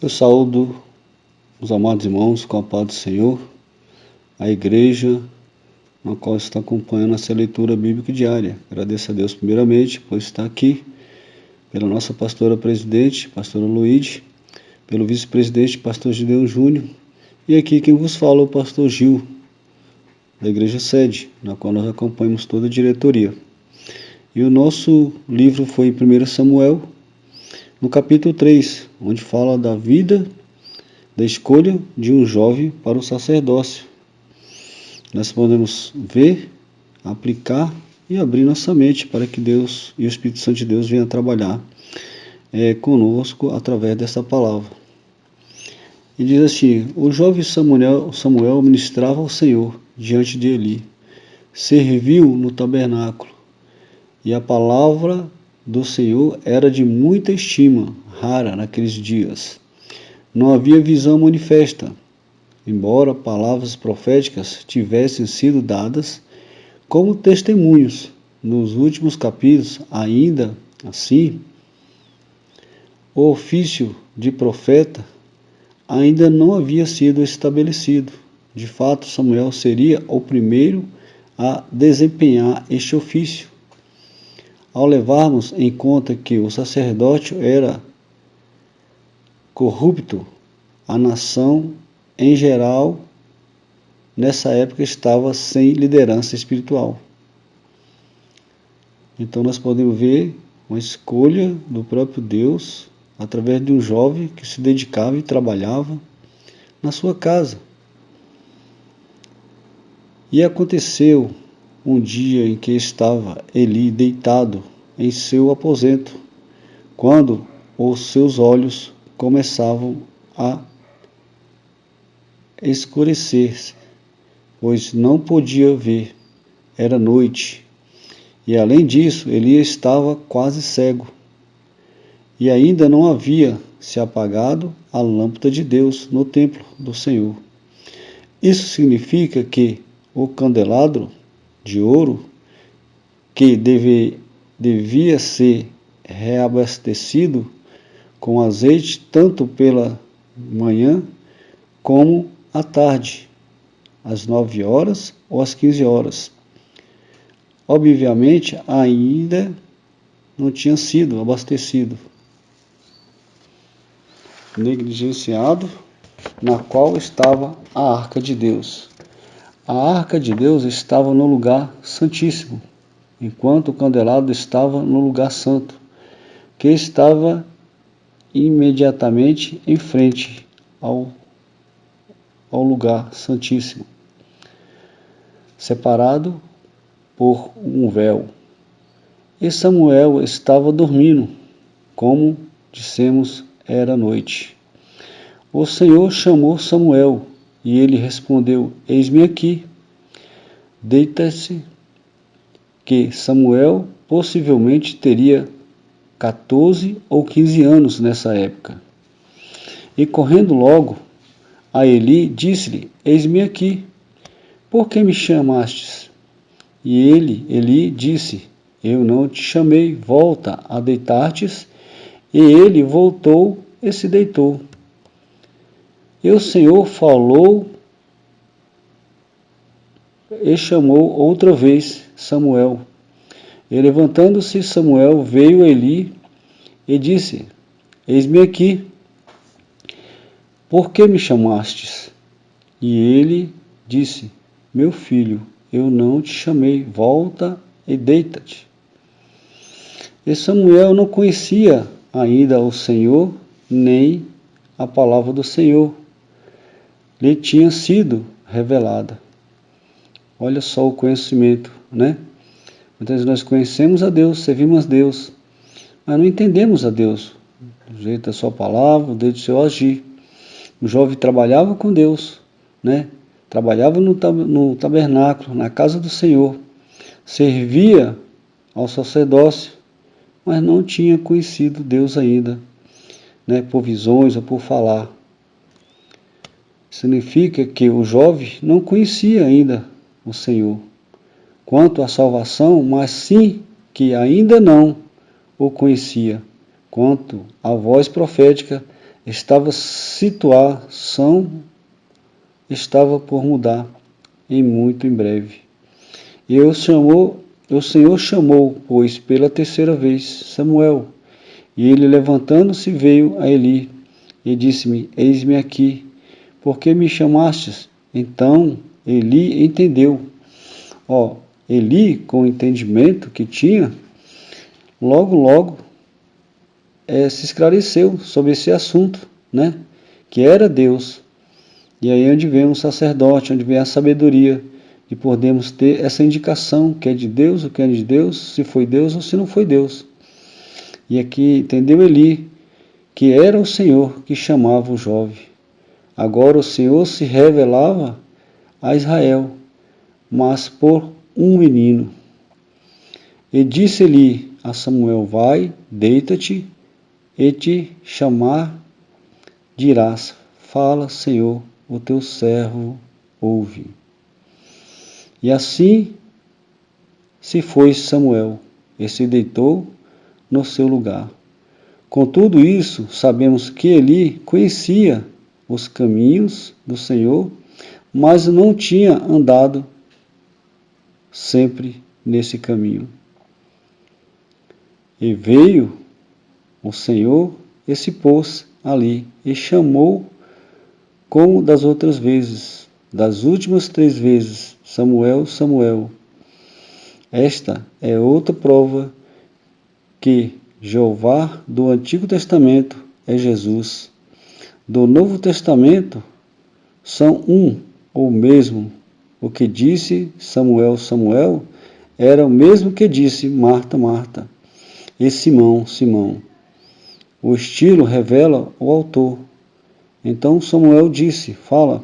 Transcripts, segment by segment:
Eu saúdo os amados irmãos com a paz do Senhor, a igreja na qual está acompanhando essa leitura bíblica diária. Agradeço a Deus primeiramente por estar aqui, pela nossa pastora presidente, pastora Luíde, pelo vice-presidente, pastor Gideon Júnior, e aqui quem vos fala é o pastor Gil, da igreja sede, na qual nós acompanhamos toda a diretoria. E o nosso livro foi em 1 Samuel, no capítulo 3, onde fala da vida, da escolha de um jovem para o sacerdócio. Nós podemos ver, aplicar e abrir nossa mente para que Deus e o Espírito Santo de Deus venham trabalhar conosco através dessa palavra. E diz assim: o jovem Samuel ministrava ao Senhor diante de Eli, serviu no tabernáculo, e a palavra do Senhor era de muita estima, rara naqueles dias. Não havia visão manifesta, embora palavras proféticas tivessem sido dadas como testemunhos nos últimos capítulos. Ainda assim, o ofício de profeta ainda não havia sido estabelecido. De fato, Samuel seria o primeiro a desempenhar este ofício. Ao levarmos em conta que o sacerdócio era corrupto, a nação em geral nessa época estava sem liderança espiritual. Então nós podemos ver uma escolha do próprio Deus através de um jovem que se dedicava e trabalhava na sua casa. E aconteceu um dia em que estava Eli deitado em seu aposento, quando os seus olhos começavam a escurecer-se, pois não podia ver, era noite. E além disso, Eli estava quase cego, e ainda não havia se apagado a lâmpada de Deus no templo do Senhor. Isso significa que o candelabro de ouro, que devia ser reabastecido com azeite tanto pela manhã como à tarde, às 9 horas ou às 15 horas. Obviamente, ainda não tinha sido abastecido, negligenciado, na qual estava a Arca de Deus. A Arca de Deus estava no lugar santíssimo, enquanto o candelabro estava no lugar santo, que estava imediatamente em frente ao lugar santíssimo, separado por um véu. E Samuel estava dormindo, como dissemos, era noite. O Senhor chamou Samuel, e ele respondeu: eis-me aqui. Deita-se. Que Samuel possivelmente teria 14 ou 15 anos nessa época. E correndo logo a Eli, disse-lhe: eis-me aqui. Por que me chamastes? E Eli disse: eu não te chamei, volta a deitar-te. E ele voltou e se deitou. E o Senhor falou e chamou outra vez Samuel. E levantando-se Samuel, veio a Eli e disse: eis-me aqui. Por que me chamastes? E ele disse: meu filho, eu não te chamei, volta e deita-te. E Samuel não conhecia ainda o Senhor, nem a palavra do Senhor lhe tinha sido revelada. Olha só o conhecimento, né? Muitas vezes nós conhecemos a Deus, servimos a Deus, mas não entendemos a Deus, do jeito da sua palavra, do jeito do seu agir. O jovem trabalhava com Deus, né? Trabalhava no tabernáculo, na casa do Senhor, servia ao sacerdócio, mas não tinha conhecido Deus ainda, né? Por visões ou por falar. Significa que o jovem não conhecia ainda o Senhor quanto à salvação, mas sim que ainda não o conhecia quanto à voz profética situação estava por mudar muito em breve. E o Senhor chamou, pois, pela terceira vez, Samuel. E ele, levantando-se, veio a Eli e disse-me: Eis-me aqui, por que me chamastes? Então Eli entendeu. Eli, com o entendimento que tinha, logo se esclareceu sobre esse assunto, né? Que era Deus. E aí onde vem o sacerdote, onde vem a sabedoria, e podemos ter essa indicação que é de Deus, o que é de Deus, se foi Deus ou se não foi Deus. E aqui entendeu Eli que era o Senhor que chamava o jovem. Agora o Senhor se revelava a Israel, mas por um menino. E disse-lhe a Samuel: Vai, deita-te, e te chamar dirás: Fala, Senhor, o teu servo ouve. E assim se foi Samuel, e se deitou no seu lugar. Com tudo isso, sabemos que Eli conhecia os caminhos do Senhor, mas não tinha andado sempre nesse caminho. E veio o Senhor e se pôs ali, e chamou como das outras vezes, das últimas 3 vezes, Samuel, Samuel. Esta é outra prova que Jeová do Antigo Testamento é Jesus. Do Novo Testamento são um ou mesmo. O que disse Samuel, Samuel, era o mesmo que disse Marta, Marta, e Simão, Simão. O estilo revela o autor. Então Samuel disse: Fala,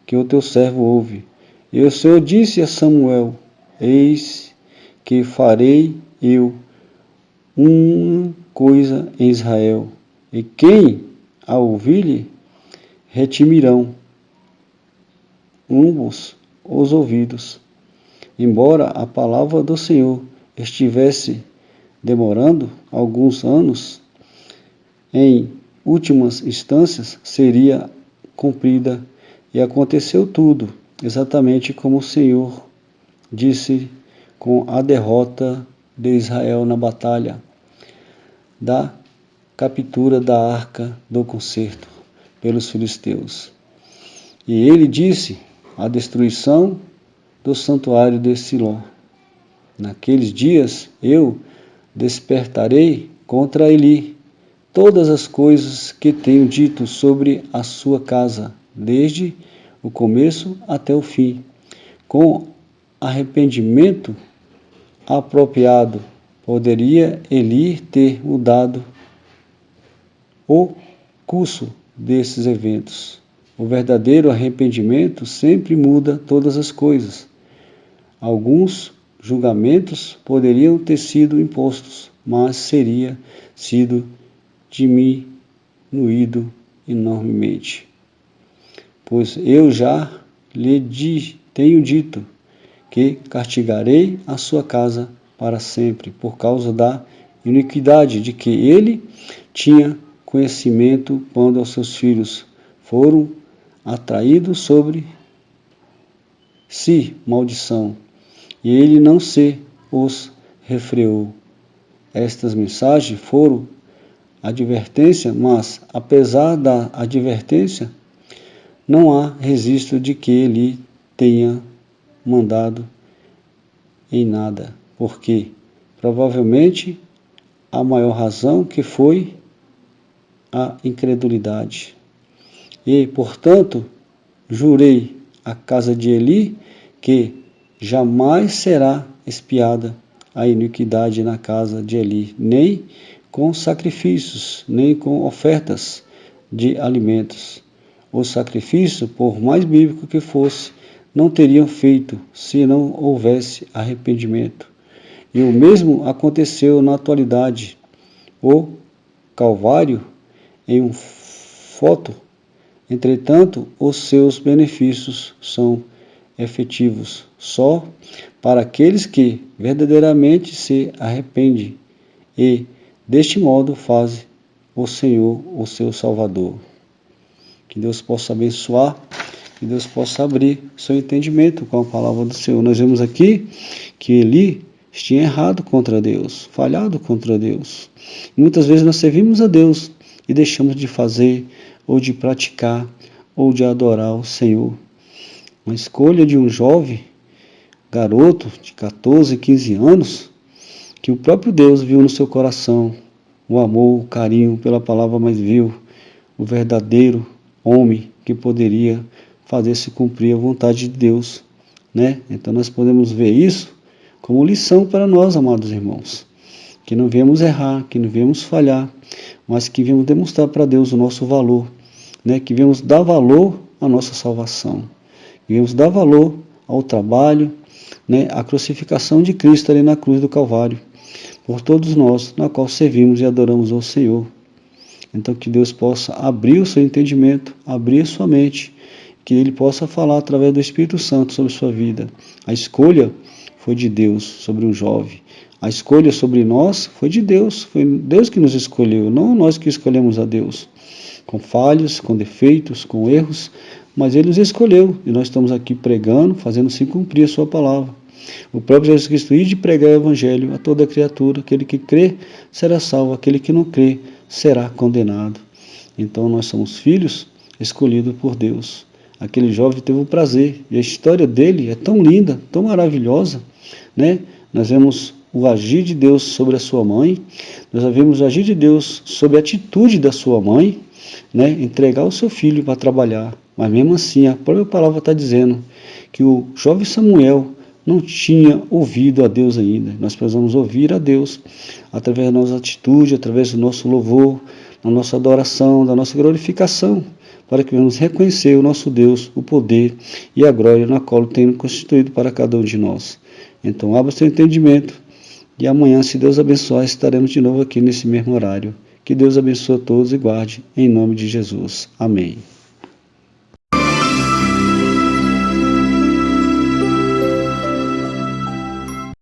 que o teu servo ouve. E o Senhor disse a Samuel: Eis que farei eu uma coisa em Israel, e quem a ouvir retimirão ambos os ouvidos. Embora a palavra do Senhor estivesse demorando alguns anos, em últimas instâncias seria cumprida, e aconteceu tudo exatamente como o Senhor disse com a derrota de Israel na batalha da captura da Arca do Concerto pelos filisteus. E ele disse a destruição do santuário de Siló. Naqueles dias eu despertarei contra Eli todas as coisas que tenho dito sobre a sua casa, desde o começo até o fim. Com arrependimento apropriado, poderia Eli ter mudado o curso desses eventos. O verdadeiro arrependimento sempre muda todas as coisas. Alguns julgamentos poderiam ter sido impostos, mas seria sido diminuído enormemente. Pois eu já lhe tenho dito que castigarei a sua casa para sempre, por causa da iniquidade de que ele tinha conhecimento quando os seus filhos foram atraídos sobre si maldição, e ele não se os refreou. Estas mensagens foram advertência, mas, apesar da advertência, não há registro de que ele tenha mandado em nada, porque provavelmente a maior razão que foi a incredulidade. E, portanto, jurei à casa de Eli que jamais será expiada a iniquidade na casa de Eli, nem com sacrifícios, nem com ofertas de alimentos. O sacrifício, por mais bíblico que fosse, não teriam feito se não houvesse arrependimento. E o mesmo aconteceu na atualidade. O Calvário em uma foto, entretanto, os seus benefícios são efetivos só para aqueles que verdadeiramente se arrependem e, deste modo, fazem o Senhor, o seu Salvador. Que Deus possa abençoar, que Deus possa abrir seu entendimento com a palavra do Senhor. Nós vemos aqui que Eli tinha errado contra Deus, falhado contra Deus. E muitas vezes nós servimos a Deus e deixamos de fazer, ou de praticar, ou de adorar o Senhor. Uma escolha de um jovem, garoto de 14, 15 anos, que o próprio Deus viu no seu coração o amor, o carinho pela palavra, mas viu o verdadeiro homem que poderia fazer se cumprir a vontade de Deus, né? Então nós podemos ver isso como lição para nós, amados irmãos, que não viemos errar, que não viemos falhar, mas que viemos demonstrar para Deus o nosso valor, né? Que viemos dar valor à nossa salvação, que viemos dar valor ao trabalho, né? À crucificação de Cristo ali na cruz do Calvário, por todos nós, na qual servimos e adoramos ao Senhor. Então que Deus possa abrir o seu entendimento, abrir a sua mente, que Ele possa falar através do Espírito Santo sobre sua vida. A escolha foi de Deus sobre um jovem. A escolha sobre nós foi de Deus. Foi Deus que nos escolheu, não nós que escolhemos a Deus. Com falhas, com defeitos, com erros, mas Ele nos escolheu. E nós estamos aqui pregando, fazendo se cumprir a sua palavra. O próprio Jesus Cristo ia de pregar o Evangelho a toda criatura. Aquele que crê será salvo, aquele que não crê será condenado. Então nós somos filhos escolhidos por Deus. Aquele jovem teve o prazer, e a história dele é tão linda, tão maravilhosa, né? Nós vemos o agir de Deus sobre a sua mãe, nós vemos o agir de Deus sobre a atitude da sua mãe, né? Entregar o seu filho para trabalhar, mas mesmo assim a própria palavra está dizendo que o jovem Samuel não tinha ouvido a Deus ainda. Nós precisamos ouvir a Deus através da nossa atitude, através do nosso louvor, da nossa adoração, da nossa glorificação, para que venhamos reconhecer o nosso Deus, o poder e a glória na qual tem constituído para cada um de nós. Então abra seu entendimento e amanhã, se Deus abençoar, estaremos de novo aqui nesse mesmo horário. Que Deus abençoe a todos e guarde em nome de Jesus. Amém.